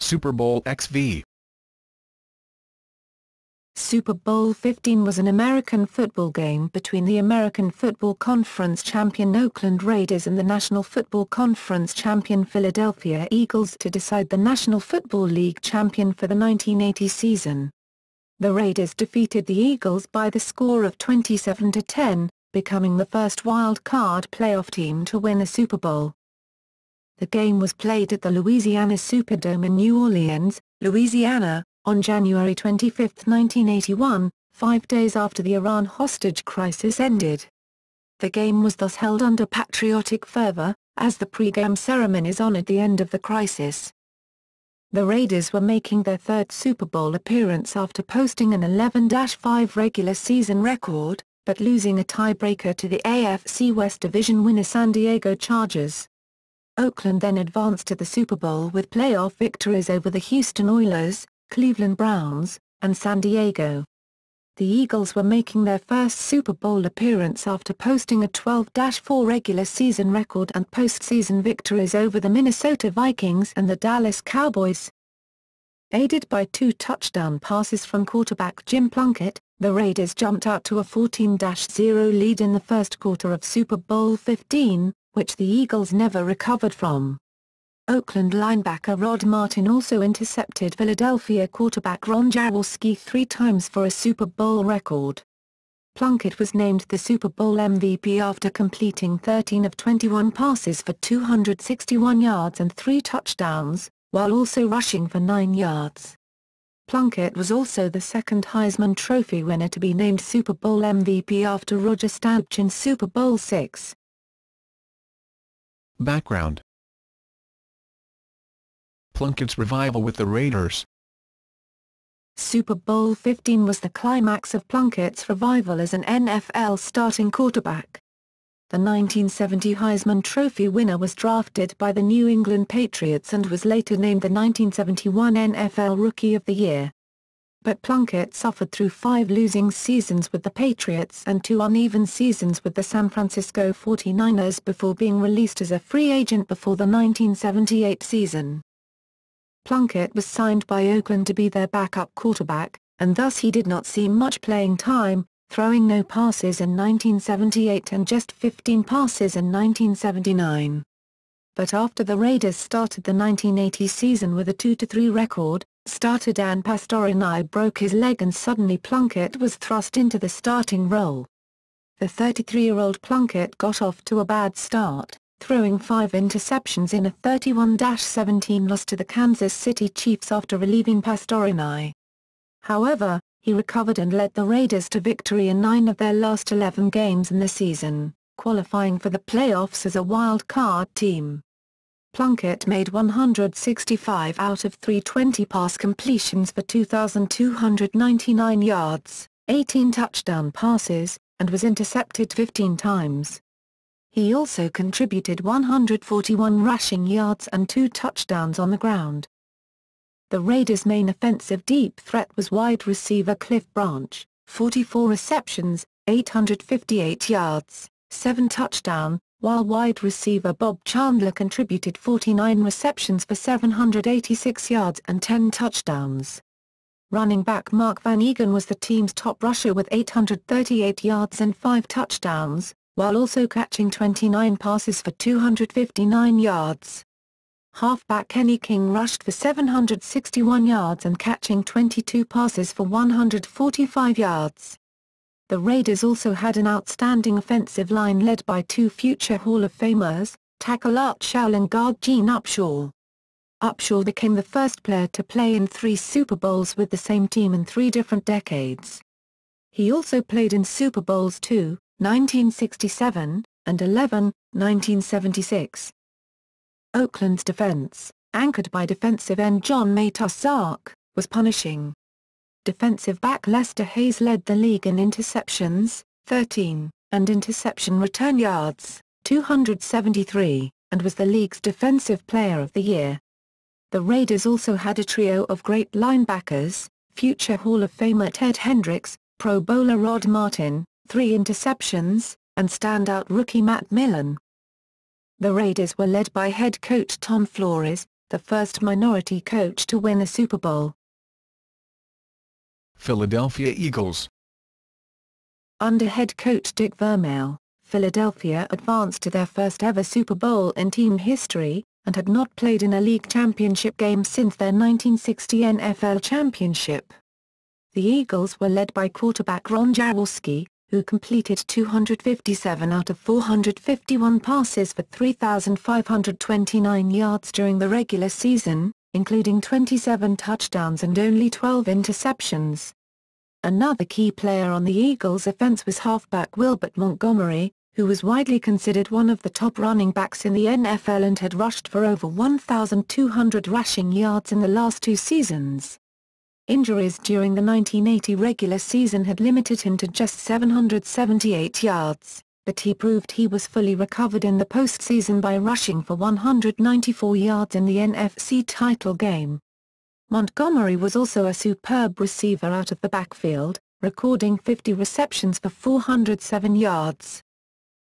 Super Bowl XV. Super Bowl 15 was an American football game between the American Football Conference champion Oakland Raiders and the National Football Conference champion Philadelphia Eagles to decide the National Football League champion for the 1980 season. The Raiders defeated the Eagles by the score of 27-10, becoming the first wild-card playoff team to win a Super Bowl. The game was played at the Louisiana Superdome in New Orleans, Louisiana, on January 25, 1981, 5 days after the Iran hostage crisis ended. The game was thus held under patriotic fervor, as the pregame ceremonies honored the end of the crisis. The Raiders were making their third Super Bowl appearance after posting an 11-5 regular season record, but losing a tiebreaker to the AFC West Division winner San Diego Chargers. Oakland then advanced to the Super Bowl with playoff victories over the Houston Oilers, Cleveland Browns, and San Diego. The Eagles were making their first Super Bowl appearance after posting a 12-4 regular season record and postseason victories over the Minnesota Vikings and the Dallas Cowboys. Aided by 2 touchdown passes from quarterback Jim Plunkett, the Raiders jumped out to a 14-0 lead in the first quarter of Super Bowl 15, which the Eagles never recovered from. Oakland linebacker Rod Martin also intercepted Philadelphia quarterback Ron Jaworski 3 times for a Super Bowl record. Plunkett was named the Super Bowl MVP after completing 13 of 21 passes for 261 yards and 3 touchdowns, while also rushing for 9 yards. Plunkett was also the second Heisman Trophy winner to be named Super Bowl MVP after Roger Staubach in Super Bowl VI. Background: Plunkett's revival with the Raiders. Super Bowl 15 was the climax of Plunkett's revival as an NFL starting quarterback. The 1970 Heisman Trophy winner was drafted by the New England Patriots and was later named the 1971 NFL Rookie of the Year. But Plunkett suffered through 5 losing seasons with the Patriots and 2 uneven seasons with the San Francisco 49ers before being released as a free agent before the 1978 season. Plunkett was signed by Oakland to be their backup quarterback, and thus he did not see much playing time, throwing no passes in 1978 and just 15 passes in 1979. But after the Raiders started the 1980 season with a 2-3 record, starter Dan Pastorini broke his leg and suddenly Plunkett was thrust into the starting role. The 33-year-old Plunkett got off to a bad start, throwing 5 interceptions in a 31-17 loss to the Kansas City Chiefs after relieving Pastorini. However, he recovered and led the Raiders to victory in 9 of their last 11 games in the season, qualifying for the playoffs as a wild-card team. Plunkett made 165 out of 320 pass completions for 2,299 yards, 18 touchdown passes, and was intercepted 15 times. He also contributed 141 rushing yards and 2 touchdowns on the ground. The Raiders' main offensive deep threat was wide receiver Cliff Branch, 44 receptions, 858 yards, 7 touchdowns, while wide receiver Bob Chandler contributed 49 receptions for 786 yards and 10 touchdowns. Running back Mark Van Egan was the team's top rusher with 838 yards and 5 touchdowns, while also catching 29 passes for 259 yards. Halfback Kenny King rushed for 761 yards and catching 22 passes for 145 yards. The Raiders also had an outstanding offensive line led by 2 future Hall of Famers, tackle Art Shell and guard Gene Upshaw. Upshaw became the first player to play in 3 Super Bowls with the same team in 3 different decades. He also played in Super Bowls II, 1967, and 11, 1976. Oakland's defense, anchored by defensive end John Matuszak, was punishing. Defensive back Lester Hayes led the league in interceptions, 13, and interception return yards, 273, and was the league's Defensive Player of the Year. The Raiders also had a trio of great linebackers, future Hall of Famer Ted Hendricks, Pro Bowler Rod Martin, 3 interceptions, and standout rookie Matt Millen. The Raiders were led by head coach Tom Flores, the first minority coach to win a Super Bowl. Philadelphia Eagles. Under head coach Dick Vermeil, Philadelphia advanced to their first ever Super Bowl in team history, and had not played in a league championship game since their 1960 NFL championship. The Eagles were led by quarterback Ron Jaworski, who completed 257 out of 451 passes for 3,529 yards during the regular season, including 27 touchdowns and only 12 interceptions. Another key player on the Eagles' offense was halfback Wilbert Montgomery, who was widely considered one of the top running backs in the NFL and had rushed for over 1,200 rushing yards in the last two seasons. Injuries during the 1980 regular season had limited him to just 778 yards, but he proved he was fully recovered in the postseason by rushing for 194 yards in the NFC title game. Montgomery was also a superb receiver out of the backfield, recording 50 receptions for 407 yards.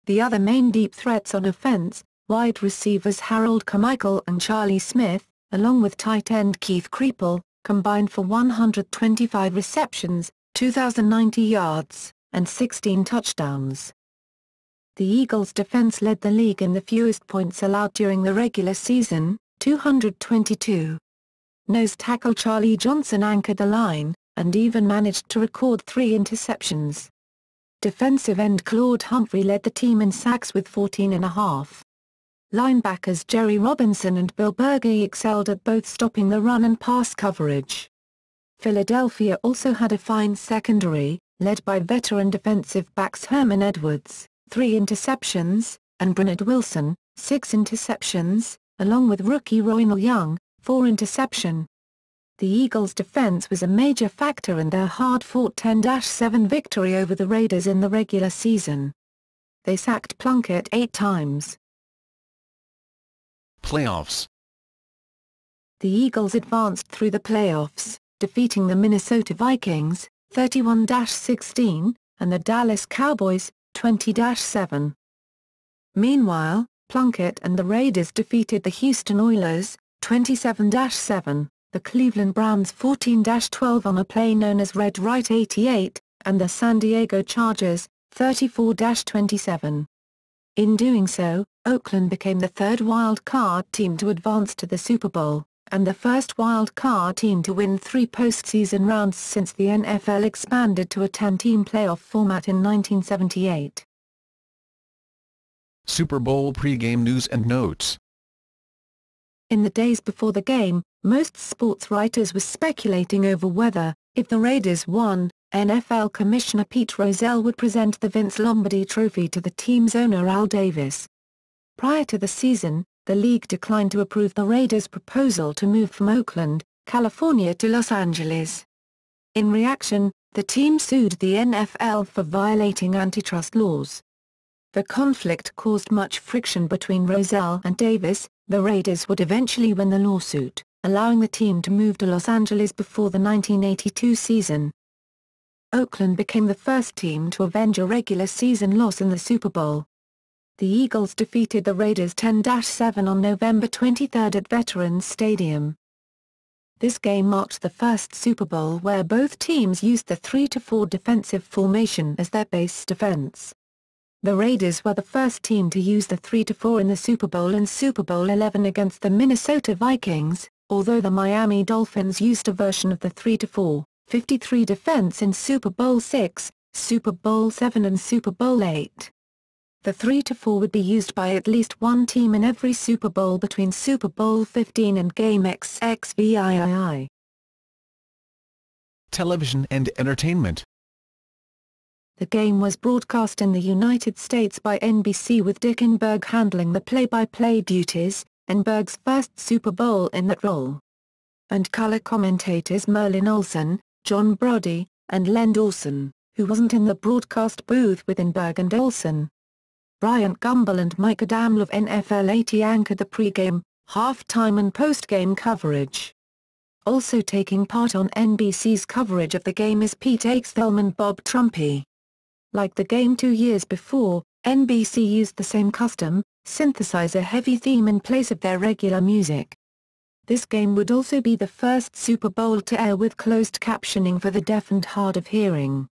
The other main deep threats on offense, wide receivers Harold Carmichael and Charlie Smith, along with tight end Keith Creeple, combined for 125 receptions, 2,090 yards, and 16 touchdowns. The Eagles' defense led the league in the fewest points allowed during the regular season, 222. Nose tackle Charlie Johnson anchored the line, and even managed to record 3 interceptions. Defensive end Claude Humphrey led the team in sacks with 14.5. Linebackers Jerry Robinson and Bill Bergey excelled at both stopping the run and pass coverage. Philadelphia also had a fine secondary, led by veteran defensive backs Herman Edwards, 3 interceptions, and Bernard Wilson, 6 interceptions, along with rookie Roynell Young, 4 interception. The Eagles' defense was a major factor in their hard-fought 10-7 victory over the Raiders in the regular season. They sacked Plunkett 8 times. Playoffs. The Eagles advanced through the playoffs, defeating the Minnesota Vikings, 31-16, and the Dallas Cowboys, 20-7. Meanwhile, Plunkett and the Raiders defeated the Houston Oilers, 27-7, the Cleveland Browns 14-12 on a play known as Red Right 88, and the San Diego Chargers, 34-27. In doing so, Oakland became the third wild-card team to advance to the Super Bowl, and the first wild-card team to win 3 postseason rounds since the NFL expanded to a 10-team playoff format in 1978. Super Bowl pregame news and notes. In the days before the game, most sports writers were speculating over whether, if the Raiders won, NFL Commissioner Pete Rozelle would present the Vince Lombardi Trophy to the team's owner Al Davis. Prior to the season, the league declined to approve the Raiders' proposal to move from Oakland, California to Los Angeles. In reaction, the team sued the NFL for violating antitrust laws. The conflict caused much friction between Rozelle and Davis. The Raiders would eventually win the lawsuit, allowing the team to move to Los Angeles before the 1982 season. Oakland became the first team to avenge a regular season loss in the Super Bowl. The Eagles defeated the Raiders 10-7 on November 23 at Veterans Stadium. This game marked the first Super Bowl where both teams used the 3-4 defensive formation as their base defense. The Raiders were the first team to use the 3-4 in the Super Bowl in Super Bowl XI against the Minnesota Vikings, although the Miami Dolphins used a version of the 3-4, 53 defense in Super Bowl VI, Super Bowl VII and Super Bowl VIII. The 3-4 would be used by at least one team in every Super Bowl between Super Bowl XV and Game XXVIII. Television and entertainment. The game was broadcast in the United States by NBC with Dick Enberg handling the play-by-play duties, Enberg's first Super Bowl in that role. And color commentators Merlin Olsen, John Brody, and Len Dawson, who wasn't in the broadcast booth with Enberg and Olsen. Bryant Gumbel and Mike Adamle of NFL 80 anchored the pregame, halftime and postgame coverage. Also taking part on NBC's coverage of the game is Pete Axthelm and Bob Trumpy. Like the game 2 years before, NBC used the same custom, synthesizer-heavy theme in place of their regular music. This game would also be the first Super Bowl to air with closed captioning for the deaf and hard of hearing.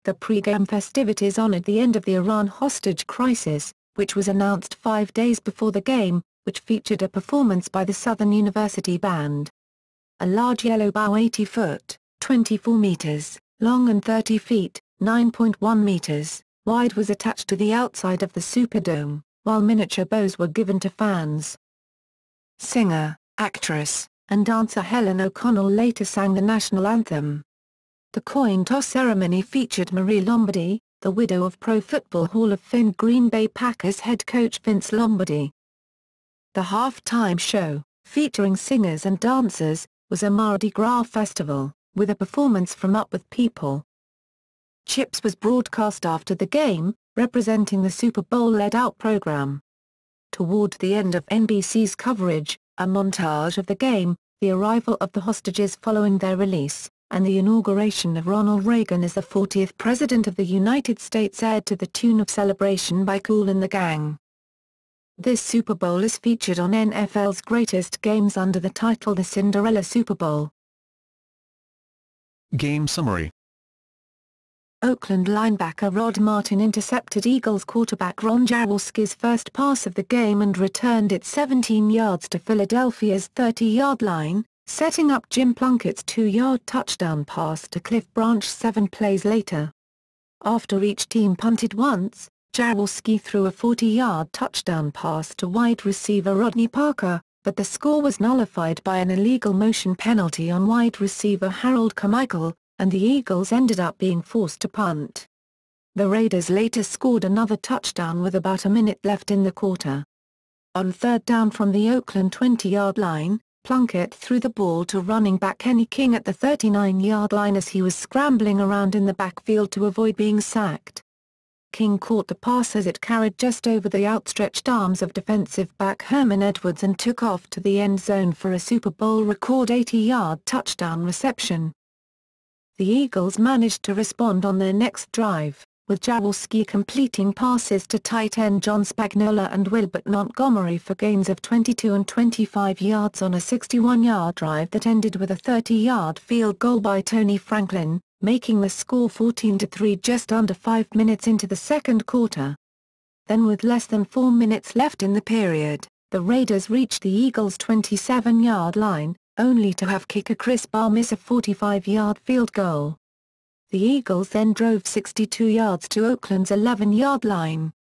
The pregame festivities honored the end of the Iran hostage crisis, which was announced 5 days before the game, which featured a performance by the Southern University Band. A large yellow bow 80 foot, 24 meters, long and 30 feet, 9.1 meters, wide was attached to the outside of the Superdome, while miniature bows were given to fans. Singer, actress, and dancer Helen O'Connell later sang the national anthem. The coin toss ceremony featured Marie Lombardi, the widow of Pro Football Hall of Fame Green Bay Packers head coach Vince Lombardi. The halftime show, featuring singers and dancers, was a Mardi Gras festival, with a performance from Up With People. Chips was broadcast after the game, representing the Super Bowl lead-out program. Toward the end of NBC's coverage, a montage of the game, the arrival of the hostages following their release, and the inauguration of Ronald Reagan as the 40th President of the United States aired to the tune of Celebration by Kool and the Gang. This Super Bowl is featured on NFL's Greatest Games under the title The Cinderella Super Bowl. Game summary. Oakland linebacker Rod Martin intercepted Eagles quarterback Ron Jaworski's first pass of the game and returned it 17 yards to Philadelphia's 30-yard line, setting up Jim Plunkett's 2-yard touchdown pass to Cliff Branch 7 plays later. After each team punted once, Jaworski threw a 40-yard touchdown pass to wide receiver Rodney Parker, but the score was nullified by an illegal motion penalty on wide receiver Harold Carmichael, and the Eagles ended up being forced to punt. The Raiders later scored another touchdown with about a minute left in the quarter. On third down from the Oakland 20-yard line, Plunkett threw the ball to running back Kenny King at the 39-yard line as he was scrambling around in the backfield to avoid being sacked. King caught the pass as it carried just over the outstretched arms of defensive back Herman Edwards and took off to the end zone for a Super Bowl record 80-yard touchdown reception. The Eagles managed to respond on their next drive, with Jaworski completing passes to tight end John Spagnuolo and Wilbert Montgomery for gains of 22 and 25 yards on a 61-yard drive that ended with a 30-yard field goal by Tony Franklin, making the score 14-3 just under 5 minutes into the second quarter. Then with less than 4 minutes left in the period, the Raiders reached the Eagles' 27-yard line, only to have kicker Chris Barr miss a 45-yard field goal. The Eagles then drove 62 yards to Oakland's 11-yard line.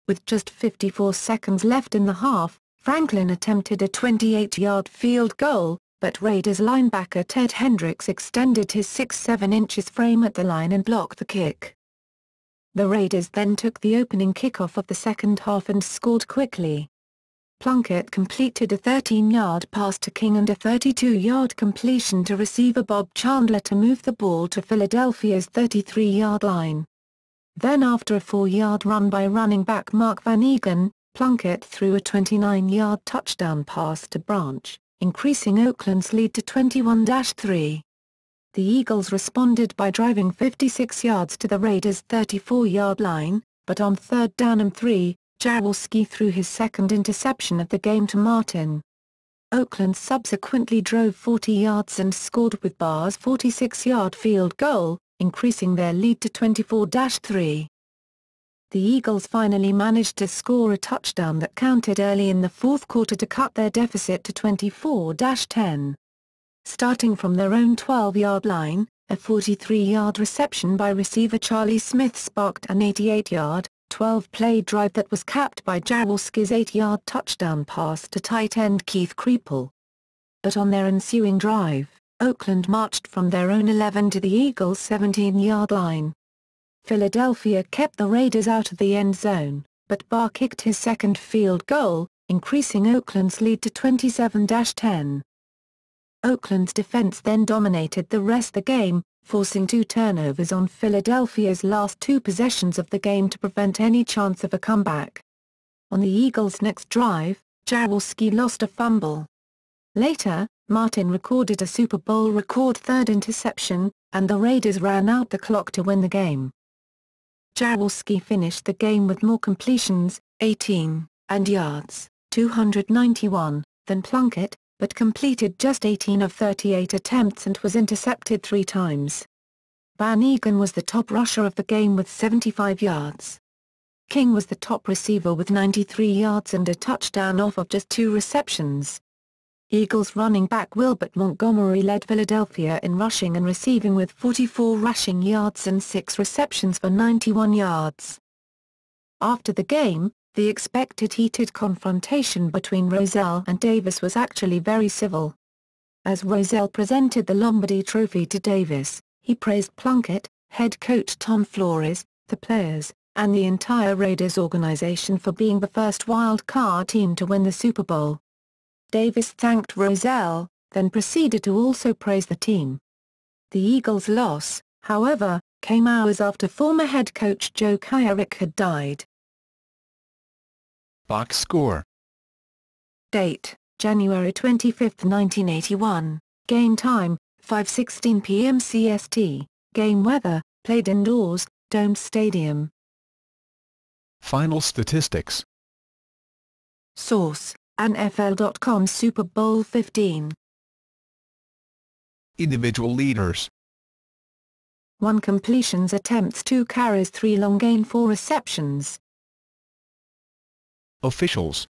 With just 54 seconds left in the half, Franklin attempted a 28-yard field goal, but Raiders linebacker Ted Hendricks extended his 6'7" frame at the line and blocked the kick. The Raiders then took the opening kickoff of the second half and scored quickly. Plunkett completed a 13-yard pass to King and a 32-yard completion to receiver Bob Chandler to move the ball to Philadelphia's 33-yard line. Then after a 4-yard run by running back Mark Van Egan, Plunkett threw a 29-yard touchdown pass to Branch, increasing Oakland's lead to 21-3. The Eagles responded by driving 56 yards to the Raiders' 34-yard line, but on third down and 3, Jaworski threw his second interception of the game to Martin. Oakland subsequently drove 40 yards and scored with Barr's 46-yard field goal, increasing their lead to 24-3. The Eagles finally managed to score a touchdown that counted early in the fourth quarter to cut their deficit to 24-10. Starting from their own 12-yard line, a 43-yard reception by receiver Charlie Smith sparked an 88-yard, 12-play drive that was capped by Jaworski's 8-yard touchdown pass to tight end Keith Creeple. But on their ensuing drive, Oakland marched from their own 11 to the Eagles' 17-yard line. Philadelphia kept the Raiders out of the end zone, but Barr kicked his second field goal, increasing Oakland's lead to 27-10. Oakland's defense then dominated the rest of the game, forcing 2 turnovers on Philadelphia's last 2 possessions of the game to prevent any chance of a comeback. On the Eagles' next drive, Jaworski lost a fumble. Later, Martin recorded a Super Bowl record 3rd interception, and the Raiders ran out the clock to win the game. Jaworski finished the game with more completions, 18, and yards, 291, than Plunkett, but completed just 18 of 38 attempts and was intercepted 3 times. Van Egan was the top rusher of the game with 75 yards. King was the top receiver with 93 yards and a touchdown off of just 2 receptions. Eagles running back Wilbert Montgomery led Philadelphia in rushing and receiving with 44 rushing yards and 6 receptions for 91 yards. After the game, the expected heated confrontation between Rozelle and Davis was actually very civil. As Rozelle presented the Lombardi Trophy to Davis, he praised Plunkett, head coach Tom Flores, the players, and the entire Raiders organization for being the first wild-card team to win the Super Bowl. Davis thanked Rozelle, then proceeded to also praise the team. The Eagles' loss, however, came hours after former head coach Joe Kyrick had died. Box score. Date: January 25, 1981. Game time: 5:16 p.m. CST. Game weather: played indoors, domed stadium. Final statistics. Source: NFL.com Super Bowl 15. Individual leaders. 1 completions attempts, 2 carries, 3 long gain, 4 receptions. Officials.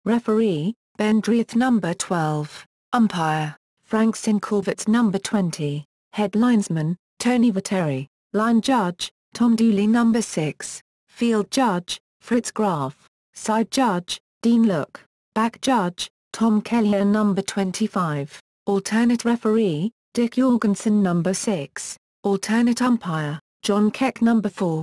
Referee, Ben Drieth number 12. Umpire, Frank Sinkovitz number 20. Head linesman, Tony Viteri. Line judge, Tom Dooley number 6. Field judge, Fritz Graf. Side judge, Dean Look. Back judge, Tom Kelly number 25. Alternate referee, Dick Jorgensen number 6. Alternate umpire, John Keck number 4.